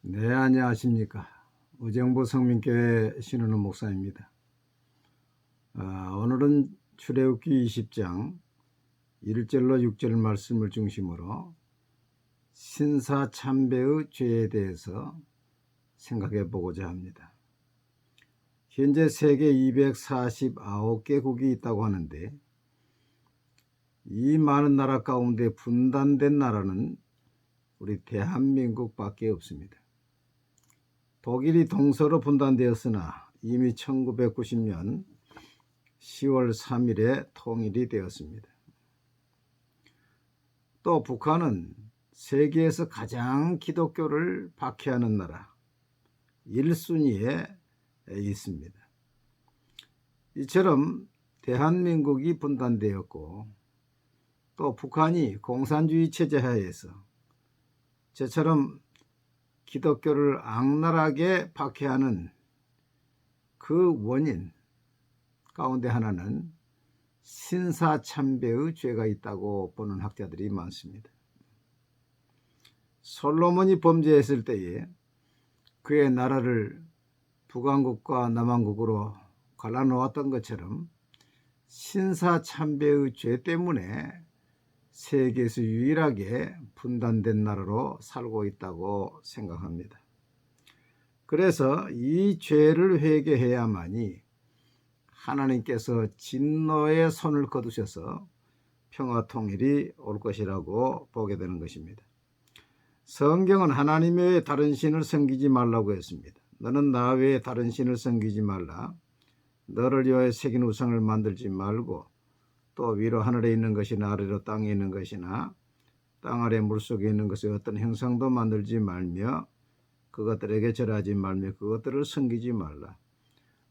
네, 안녕하십니까. 의정부 성민교회 신은우 목사입니다. 오늘은 출애굽기 20장 1절로 6절 말씀을 중심으로 신사참배의 죄에 대해서 생각해 보고자 합니다. 현재 세계 249개국이 있다고 하는데 이 많은 나라 가운데 분단된 나라는 우리 대한민국밖에 없습니다. 독일이 동서로 분단되었으나 이미 1990년 10월 3일에 통일이 되었습니다. 또 북한은 세계에서 가장 기독교를 박해하는 나라 1순위에 있습니다. 이처럼 대한민국이 분단되었고 또 북한이 공산주의 체제 하에서 저처럼 기독교를 악랄하게 박해하는 그 원인 가운데 하나는 신사참배의 죄가 있다고 보는 학자들이 많습니다. 솔로몬이 범죄했을 때에 그의 나라를 북왕국과 남왕국으로 갈라놓았던 것처럼 신사참배의 죄 때문에 세계에서 유일하게 분단된 나라로 살고 있다고 생각합니다. 그래서 이 죄를 회개해야만이 하나님께서 진노의 손을 거두셔서 평화통일이 올 것이라고 보게 되는 것입니다. 성경은 하나님 외에 다른 신을 섬기지 말라고 했습니다. 너는 나 외에 다른 신을 섬기지 말라. 너를 위하여 새긴 우상을 만들지 말고 또 위로 하늘에 있는 것이나 아래로 땅에 있는 것이나 땅 아래 물속에 있는 것의 어떤 형상도 만들지 말며 그것들에게 절하지 말며 그것들을 섬기지 말라.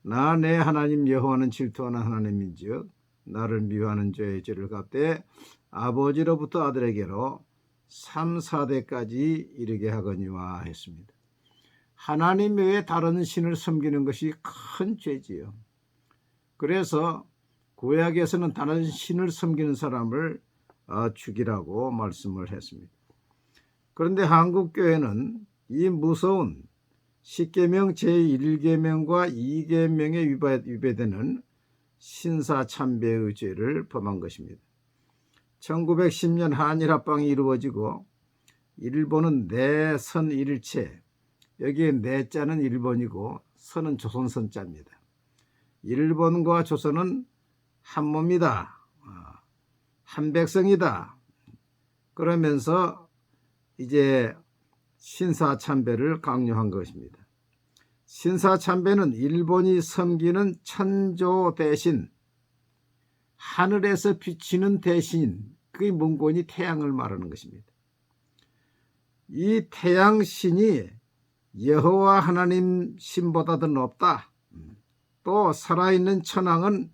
나 내 하나님 여호와는 질투하는 하나님인즉 나를 미워하는 자의 죄를 갚되 아버지로부터 아들에게로 3, 4대까지 이르게 하거니와 했습니다. 하나님 외에 다른 신을 섬기는 것이 큰 죄지요. 그래서 구약에서는 다른 신을 섬기는 사람을 죽이라고 말씀을 했습니다. 그런데 한국교회는 이 무서운 10계명 제1계명과 2계명에 위배되는 신사참배의 죄를 범한 것입니다. 1910년 한일합방이 이루어지고 일본은 내선일체, 여기에 내자는 일본이고 선은 조선선자입니다. 일본과 조선은 한 몸이다, 한 백성이다. 그러면서 이제 신사참배를 강요한 것입니다. 신사참배는 일본이 섬기는 천조 대신, 하늘에서 비치는 대신, 그게 문권이 태양을 말하는 것입니다. 이 태양신이 여호와 하나님 신보다 더 높다. 또 살아있는 천왕은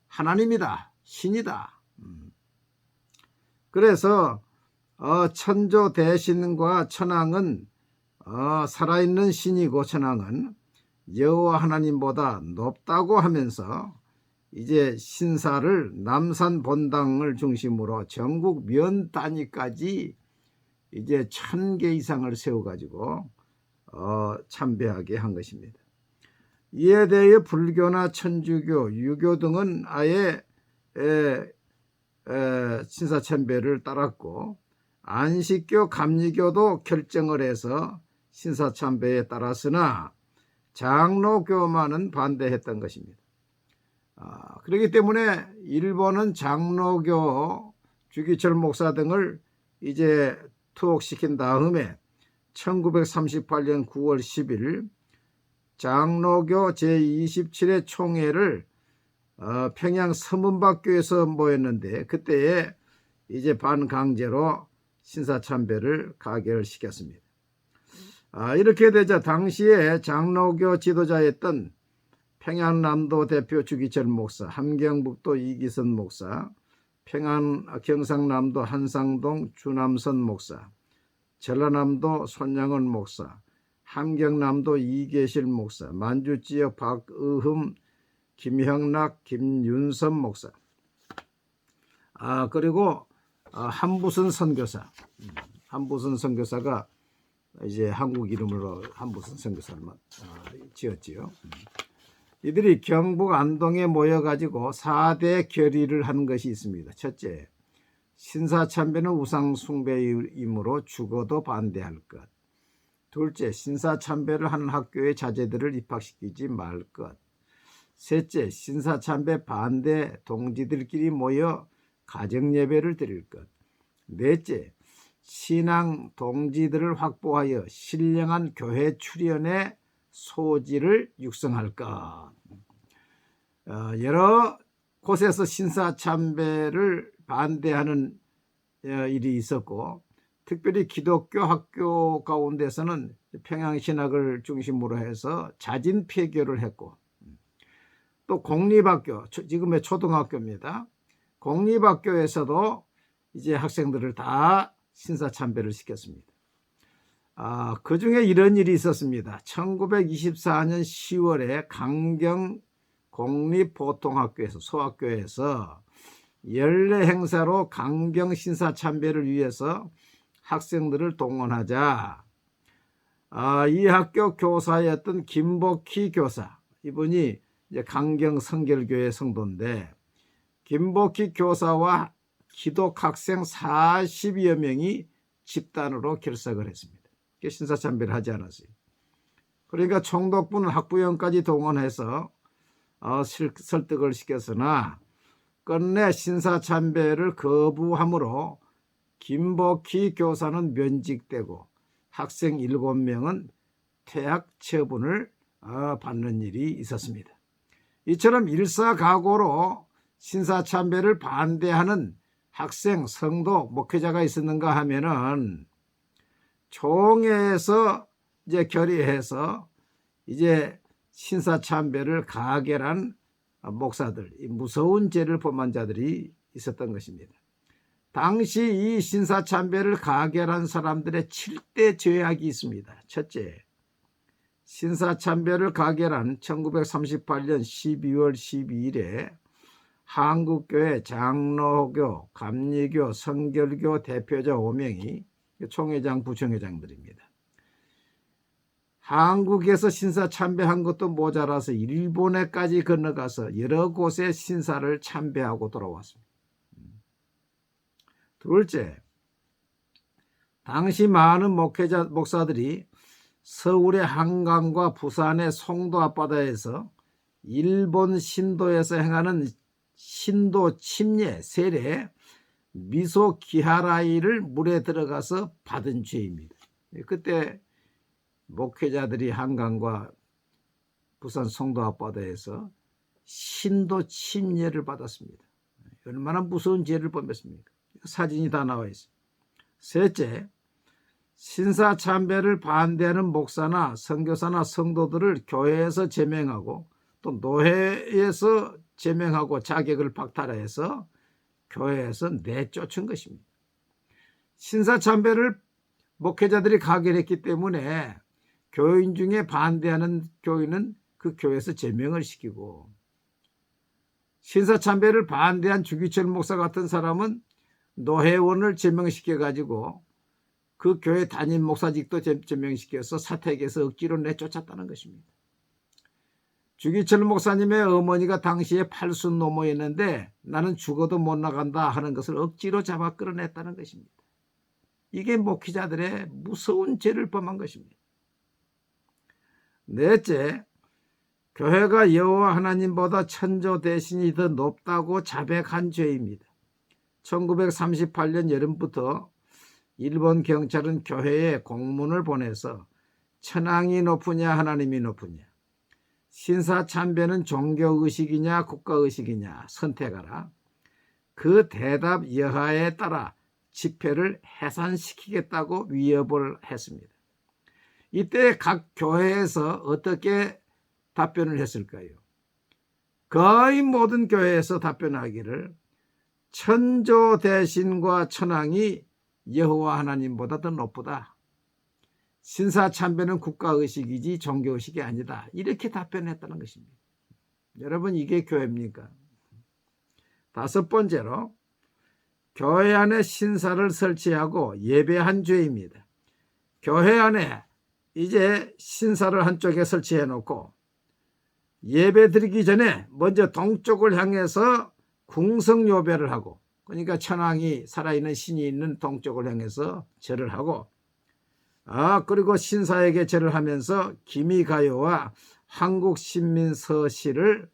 하나님이다, 신이다. 그래서 천조 대신과 천왕은 살아있는 신이고 천왕은 여호와 하나님보다 높다고 하면서 이제 신사를 남산 본당을 중심으로 전국 면 단위까지 이제 1000개 이상을 세워가지고 참배하게 한 것입니다. 이에 대해 불교나 천주교, 유교 등은 아예 신사참배를 따랐고 안식교, 감리교도 결정을 해서 신사참배에 따랐으나 장로교만은 반대했던 것입니다. 그렇기 때문에 일본은 장로교, 주기철 목사 등을 이제 투옥시킨 다음에 1938년 9월 10일 장로교 제27회 총회를 평양 서문박교에서 모였는데 그때에 이제 반강제로 신사참배를 가결시켰습니다. 이렇게 되자 당시에 장로교 지도자였던 평양남도 대표 주기철 목사, 함경북도 이기선 목사, 경상남도 한상동 주남선 목사, 전라남도 손양원 목사, 함경남도 이계실 목사, 만주지역 박의흠, 김형락, 김윤선 목사, 그리고 한부선 선교사가 이제 한국 이름으로 한 무슨 선교사를 지었지요. 이들이 경북 안동에 모여가지고 4대 결의를 한 것이 있습니다. 첫째, 신사참배는 우상숭배이므로 죽어도 반대할 것. 둘째, 신사참배를 하는 학교에 자제들을 입학시키지 말 것. 셋째, 신사참배 반대 동지들끼리 모여 가정예배를 드릴 것. 넷째, 신앙 동지들을 확보하여 신령한 교회 출연의 소지를 육성할 것. 여러 곳에서 신사참배를 반대하는 일이 있었고, 특별히 기독교 학교 가운데서는 평양신학을 중심으로 해서 자진 폐교를 했고, 또 공립학교, 지금의 초등학교입니다. 공립학교에서도 이제 학생들을 다 신사참배를 시켰습니다. 그 중에 이런 일이 있었습니다. 1924년 10월에 강경 공립보통학교에서, 소학교에서 연례 행사로 강경 신사참배를 위해서 학생들을 동원하자, 이 학교 교사였던 김복희 교사, 이분이 이제 강경 성결교회 성도인데, 김복희 교사와 기독학생 40여 명이 집단으로 결석을 했습니다. 신사참배를 하지 않았어요. 그러니까 총독부는 학부형까지 동원해서 설득을 시켰으나 끝내 신사참배를 거부함으로 김복희 교사는 면직되고 학생 7명은 퇴학 처분을 받는 일이 있었습니다. 이처럼 일사각오로 신사참배를 반대하는 학생, 성도, 목회자가 있었는가 하면은 총회에서 이제 결의해서 이제 신사참배를 가결한 목사들, 무서운 죄를 범한 자들이 있었던 것입니다. 당시 이 신사참배를 가결한 사람들의 7대 죄악이 있습니다. 첫째, 신사참배를 가결한 1938년 12월 12일에 한국교회 장로교, 감리교, 성결교 대표자 5명이 총회장, 부총회장들입니다. 한국에서 신사참배한 것도 모자라서 일본에까지 건너가서 여러 곳에 신사를 참배하고 돌아왔습니다. 둘째, 당시 많은 목사들이 서울의 한강과 부산의 송도 앞바다에서 일본 신도에서 행하는 신도 침례, 세례, 미소 기하라이를 물에 들어가서 받은 죄입니다. 그때 목회자들이 한강과 부산 송도 앞바다에서 신도 침례를 받았습니다. 얼마나 무서운 죄를 범했습니까? 사진이 다 나와 있어요. 셋째, 신사참배를 반대하는 목사나 선교사나 성도들을 교회에서 제명하고 또 노회에서 제명하고 자격을 박탈해서 교회에서 내쫓은 것입니다. 신사참배를 목회자들이 가결했기 때문에 교인 중에 반대하는 교인은 그 교회에서 제명을 시키고, 신사참배를 반대한 주기철 목사 같은 사람은 노회원을 제명시켜가지고 그 교회 담임 목사직도 제명시켜서 사택에서 억지로 내쫓았다는 것입니다. 주기철 목사님의 어머니가 당시에 80 노모였는데 나는 죽어도 못 나간다 하는 것을 억지로 잡아 끌어냈다는 것입니다. 이게 목회자들의 무서운 죄를 범한 것입니다. 넷째, 교회가 여호와 하나님보다 천조 대신이 더 높다고 자백한 죄입니다. 1938년 여름부터 일본 경찰은 교회에 공문을 보내서 천황이 높으냐 하나님이 높으냐, 신사참배는 종교의식이냐 국가의식이냐 선택하라. 그 대답 여하에 따라 집회를 해산시키겠다고 위협을 했습니다. 이때 각 교회에서 어떻게 답변을 했을까요? 거의 모든 교회에서 답변하기를 천조 대신과 천황이 여호와 하나님보다 더 높다. 신사참배는 국가의식이지 종교의식이 아니다. 이렇게 답변했다는 것입니다. 여러분, 이게 교회입니까? 다섯 번째로, 교회 안에 신사를 설치하고 예배한 죄입니다. 교회 안에 이제 신사를 한쪽에 설치해 놓고 예배 드리기 전에 먼저 동쪽을 향해서 궁성요배를 하고, 그러니까 천왕이 살아있는 신이 있는 동쪽을 향해서 절을 하고, 그리고 신사에게 절을 하면서 기미가요와 한국신민서시를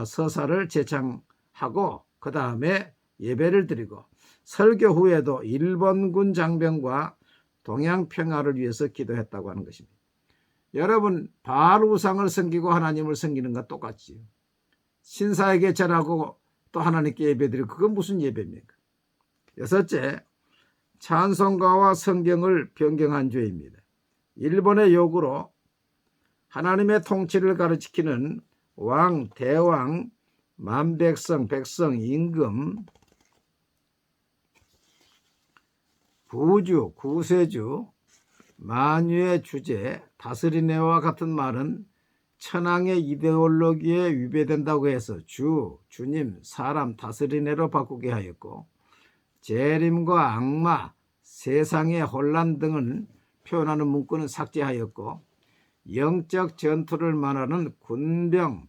서사를 제창하고 그 다음에 예배를 드리고, 설교 후에도 일본군 장병과 동양 평화를 위해서 기도했다고 하는 것입니다. 여러분, 바알 우상을 섬기고 하나님을 섬기는 것 똑같지요. 신사에게 절하고 또 하나님께 예배드리고, 그건 무슨 예배입니까? 여섯째, 찬송가와 성경을 변경한 죄입니다. 일본의 요구로 하나님의 통치를 가르치는 왕, 대왕, 만백성, 백성, 임금, 부주, 구세주, 만유의 주제, 다스리네와 같은 말은 천황의 이데올로기에 위배된다고 해서 주님, 사람, 다스리네로 바꾸게 하였고, 재림과 악마, 세상의 혼란 등을 표현하는 문구는 삭제하였고, 영적 전투를 말하는 군병,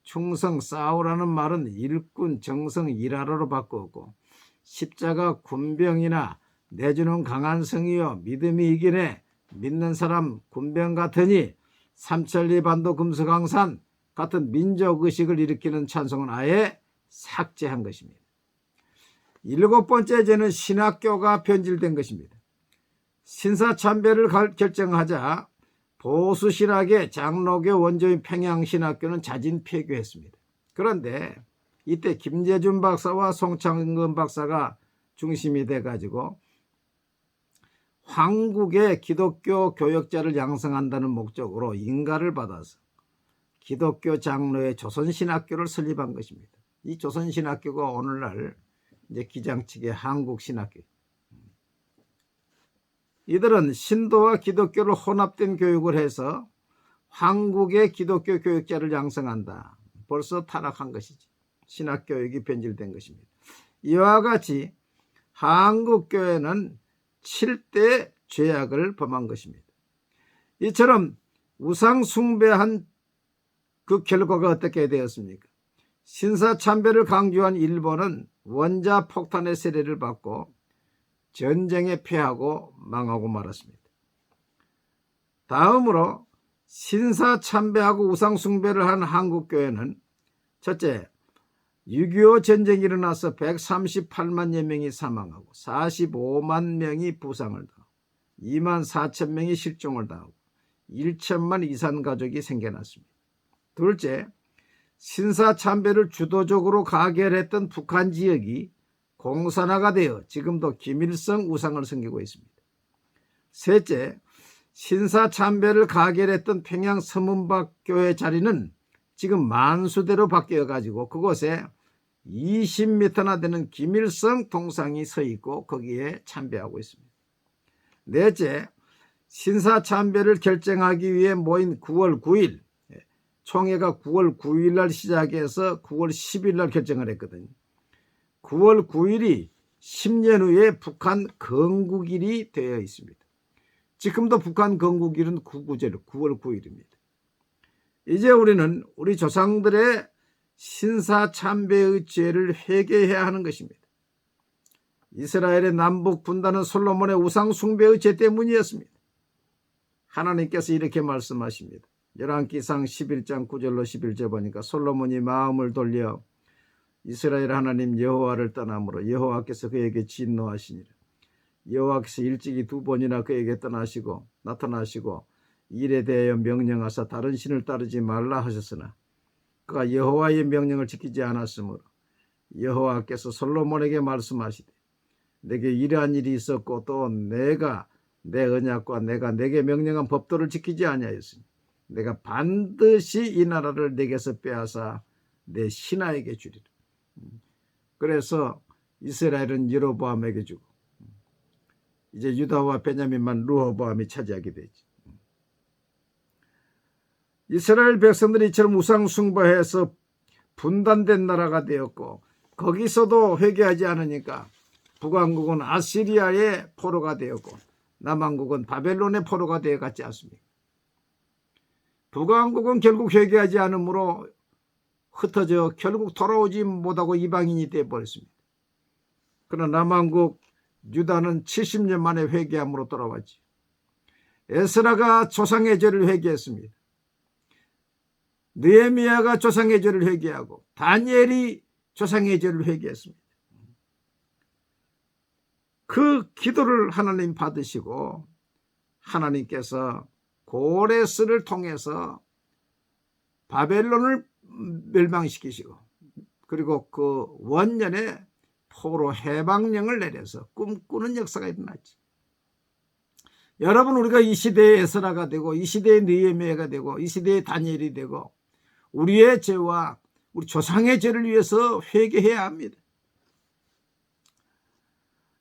충성, 싸우라는 말은 일꾼, 정성, 일하라로 바꾸었고, 십자가 군병이나 내주는 강한 성이요 믿음이 이기네, 믿는 사람 군병 같으니, 삼천리 반도 금수강산 같은 민족의식을 일으키는 찬송은 아예 삭제한 것입니다. 일곱 번째 죄는 신학교가 변질된 것입니다. 신사참배를 결정하자 보수신학의 장로교 원조인 평양신학교는 자진 폐교했습니다. 그런데 이때 김재준 박사와 송창근 박사가 중심이 돼가지고 황국의 기독교 교역자를 양성한다는 목적으로 인가를 받아서 기독교 장로의 조선신학교를 설립한 것입니다. 이 조선신학교가 오늘날 이제 기장측의 한국신학교. 이들은 신도와 기독교를 혼합된 교육을 해서 한국의 기독교 교육자를 양성한다. 벌써 타락한 것이지. 신학교육이 변질된 것입니다. 이와 같이 한국교회는 7대 죄악을 범한 것입니다. 이처럼 우상 숭배한 그 결과가 어떻게 되었습니까? 신사참배를 강조한 일본은 원자 폭탄의 세례를 받고 전쟁에 패하고 망하고 말았습니다. 다음으로 신사참배하고 우상숭배를 한 한국교회는 첫째, 6.25 전쟁이 일어나서 138만여 명이 사망하고 45만 명이 부상을 당하고 2만 4천 명이 실종을 당하고 1천만 이산가족이 생겨났습니다. 둘째, 신사참배를 주도적으로 가결했던 북한 지역이 공산화가 되어 지금도 김일성 우상을 섬기고 있습니다. 셋째, 신사참배를 가결했던 평양 서문박 교회 자리는 지금 만수대로 바뀌어 가지고 그곳에 20m나 되는 김일성 동상이 서 있고 거기에 참배하고 있습니다. 넷째, 신사참배를 결정하기 위해 모인 9월 9일, 총회가 9월 9일 날 시작해서 9월 10일 날 결정을 했거든요. 9월 9일이 10년 후에 북한 건국일이 되어 있습니다. 지금도 북한 건국일은 9월 9일입니다. 이제 우리는 우리 조상들의 신사참배의 죄를 회개해야 하는 것입니다. 이스라엘의 남북 분단은 솔로몬의 우상 숭배의 죄 때문이었습니다. 하나님께서 이렇게 말씀하십니다. 열왕기상 11장 9절로 11절 보니까 솔로몬이 마음을 돌려 이스라엘 하나님 여호와를 떠남으로 여호와께서 그에게 진노하시니라. 여호와께서 일찍이 2번이나 그에게 떠나시고 나타나시고 일에 대하여 명령하사 다른 신을 따르지 말라 하셨으나 그가 여호와의 명령을 지키지 않았으므로 여호와께서 솔로몬에게 말씀하시되 내게 이러한 일이 있었고 또 내가 내 언약과 내가 내게 명령한 법도를 지키지 아니하였으니 내가 반드시 이 나라를 내게서 빼앗아 내 신하에게 주리라. 그래서 이스라엘은 여로보암에게 주고 이제 유다와 베냐민만 르호보암이 차지하게 되지. 이스라엘 백성들이 이처럼 우상 숭배해서 분단된 나라가 되었고 거기서도 회개하지 않으니까 북왕국은 아시리아의 포로가 되었고 남한국은 바벨론의 포로가 되어 갔지 않습니까? 북한국은 결국 회개하지 않으므로 흩어져 결국 돌아오지 못하고 이방인이 되어버렸습니다. 그러나 남한국 유다는 70년 만에 회개함으로 돌아왔지. 에스라가 조상의 죄를 회개했습니다. 느헤미야가 조상의 죄를 회개하고 다니엘이 조상의 죄를 회개했습니다. 그 기도를 하나님 받으시고 하나님께서 고레스를 통해서 바벨론을 멸망시키시고 그리고 그 원년에 포로 해방령을 내려서 꿈꾸는 역사가 일어났지. 여러분, 우리가 이 시대의 에스라가 되고 이 시대의 느헤미야가 되고 이 시대의 다니엘이 되고 우리의 죄와 우리 조상의 죄를 위해서 회개해야 합니다.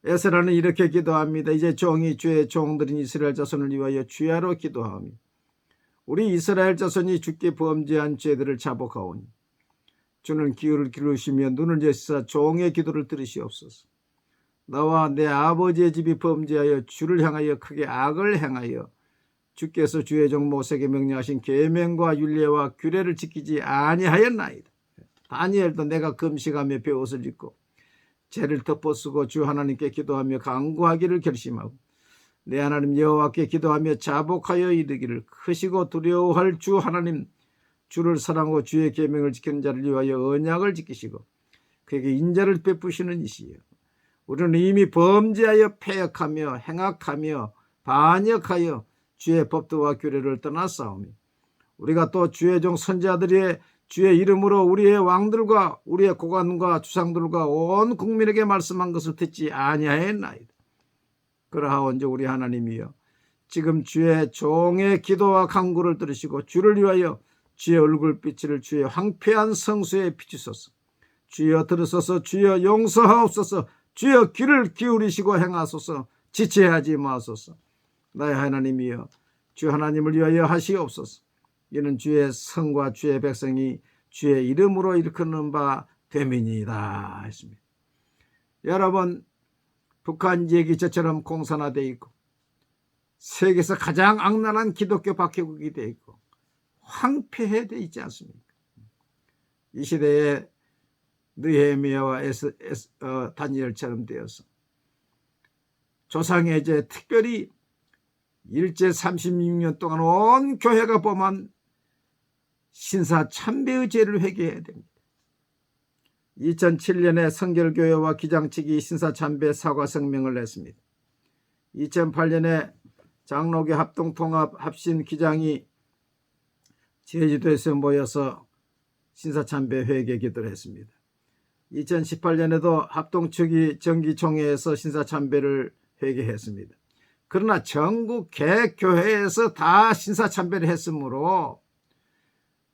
에스라는 이렇게 기도합니다. 이제 종이 주의 종들인 이스라엘 자손을 위하여 주야로 기도하오니 우리 이스라엘 자손이 주께 범죄한 죄들을 자복하오니 주는 귀를 기울이시며 눈을 여시사 종의 기도를 들으시옵소서. 나와 내 아버지의 집이 범죄하여 주를 향하여 크게 악을 행하여 주께서 주의 종 모세에게 명령하신 계명과 율례와 규례를 지키지 아니하였나이다. 다니엘도 내가 금식하며 베옷을 입고 죄를 덮어쓰고 주 하나님께 기도하며 간구하기를 결심하고 내 하나님 여호와께 기도하며 자복하여 이르기를 크시고 두려워할 주 하나님 주를 사랑하고 주의 계명을 지키는 자를 위하여 언약을 지키시고 그에게 인자를 베푸시는 이시여. 우리는 이미 범죄하여 패역하며 행악하며 반역하여 주의 법도와 규례를 떠났사오며 우리가 또 주의 종 선지자들의 주의 이름으로 우리의 왕들과 우리의 고관과 주상들과 온 국민에게 말씀한 것을 듣지 아니하였나이다. 그러하온즉 우리 하나님이여 지금 주의 종의 기도와 간구를 들으시고 주를 위하여 주의 얼굴빛을 주의 황폐한 성수에 비추소서. 주여 들으소서. 주여 용서하옵소서. 주여 귀를 기울이시고 행하소서. 지체하지 마소서. 나의 하나님이여 주 하나님을 위하여 하시옵소서. 이는 주의 성과 주의 백성이 주의 이름으로 일컫는 바 됨이니이다 했습니다. 여러분, 북한 지역이 저처럼 공산화되어 있고 세계에서 가장 악랄한 기독교 박해국이 되어 있고 황폐해되어 있지 않습니까? 이 시대에 느헤미야와 다니엘처럼 되어서 조상의 죄, 특별히 일제 36년 동안 온 교회가 범한 신사 참배의 죄를 회개해야 됩니다. 2007년에 성결교회와 기장 측이 신사 참배 사과 성명을 냈습니다. 2008년에 장로교 합동통합 합신 기장이 제주도에서 모여서 신사 참배 회개 기도를 했습니다. 2018년에도 합동 측이 정기총회에서 신사 참배를 회개했습니다. 그러나 전국 개교회에서 다 신사 참배를 했으므로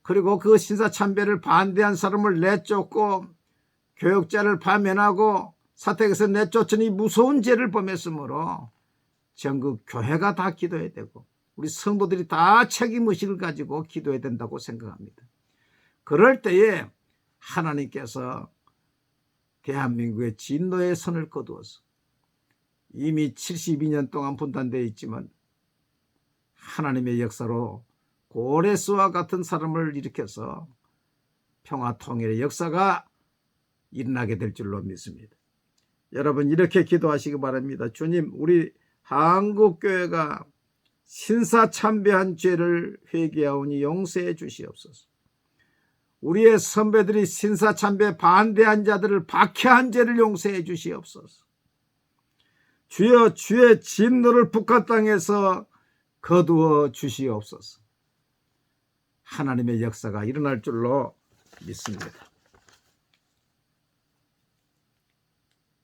그리고 그 신사 참배를 반대한 사람을 내쫓고 교역자를 파면하고 사택에서 내쫓으니 무서운 죄를 범했으므로 전국 교회가 다 기도해야 되고 우리 성도들이 다 책임의식을 가지고 기도해야 된다고 생각합니다. 그럴 때에 하나님께서 대한민국의 진노의 선을 거두어서 이미 72년 동안 분단되어 있지만 하나님의 역사로 고레스와 같은 사람을 일으켜서 평화 통일의 역사가 일어나게 될 줄로 믿습니다. 여러분, 이렇게 기도하시기 바랍니다. 주님, 우리 한국교회가 신사참배한 죄를 회개하오니 용서해 주시옵소서. 우리의 선배들이 신사참배 반대한 자들을 박해한 죄를 용서해 주시옵소서. 주여, 주의 진노를 북한 땅에서 거두어 주시옵소서. 하나님의 역사가 일어날 줄로 믿습니다.